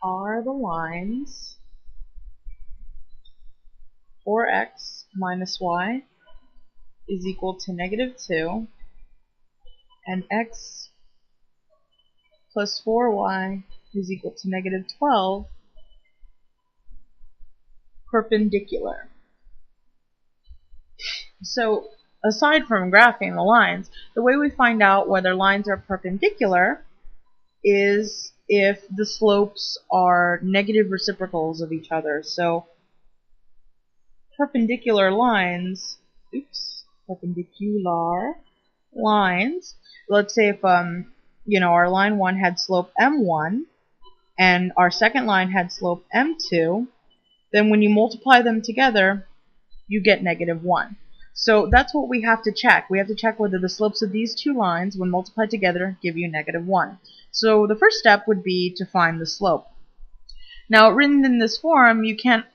are the lines 4x minus y is equal to -2 and x plus 4y is equal to -12 perpendicular. So aside from graphing the lines, the way we find out whether lines are perpendicular is if the slopes are negative reciprocals of each other. So perpendicular lines, let's say if our line 1 had slope m1 and our second line had slope m2, then when you multiply them together, you get -1. So that's what we have to check. We have to check whether the slopes of these two lines, when multiplied together, give you -1. So the first step would be to find the slope. Now, written in this form, you can't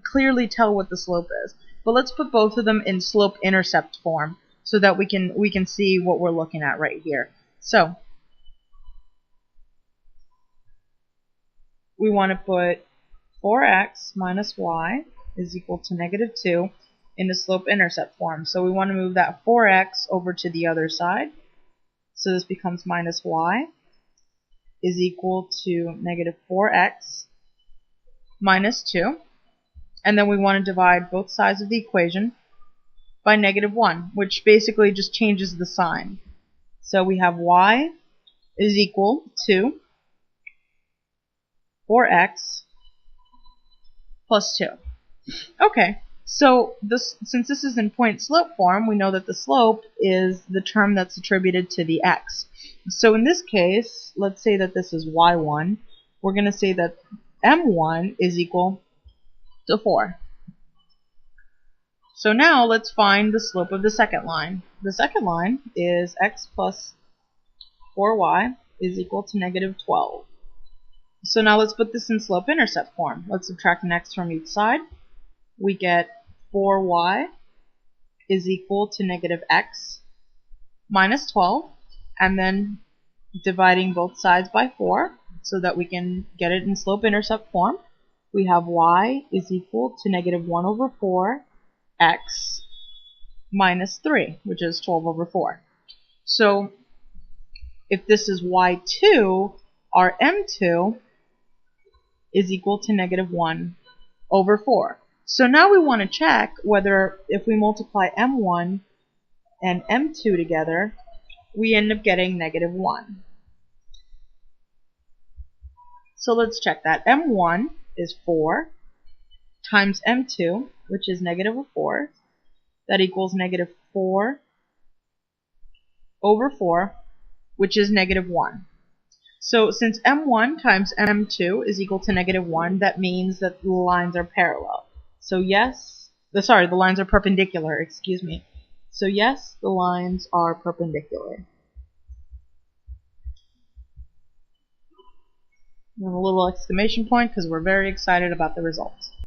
clearly tell what the slope is. But let's put both of them in slope-intercept form so that we can see what we're looking at right here. So we want to put 4x minus y is equal to -2 in the slope-intercept form. So we want to move that 4x over to the other side. So this becomes minus y is equal to -4x minus 2. And then we want to divide both sides of the equation by -1, which basically just changes the sign. So we have y is equal to 4x plus 2. Okay, so since this is in point-slope form, we know that the slope is the term that's attributed to the x. So in this case, let's say that this is y1. We're going to say that m1 is equal to 4. So now let's find the slope of the second line. The second line is x plus 4y is equal to -12. So now let's put this in slope-intercept form. Let's subtract an x from each side. We get 4y is equal to -x minus 12, and then dividing both sides by 4 so that we can get it in slope-intercept form. We have y is equal to -1 over 4 x minus 3, which is 12 over 4. So if this is y2, our m2 is equal to -1 over 4. So now we want to check whether if we multiply m1 and m2 together, we end up getting -1. So let's check that. m1 is 4 times m2, which is -4. That equals -4 over 4, which is -1. So since m1 times m2 is equal to -1, that means that the lines are parallel. So yes, the lines are perpendicular, excuse me. So yes, the lines are perpendicular. And a little exclamation point because we're very excited about the results.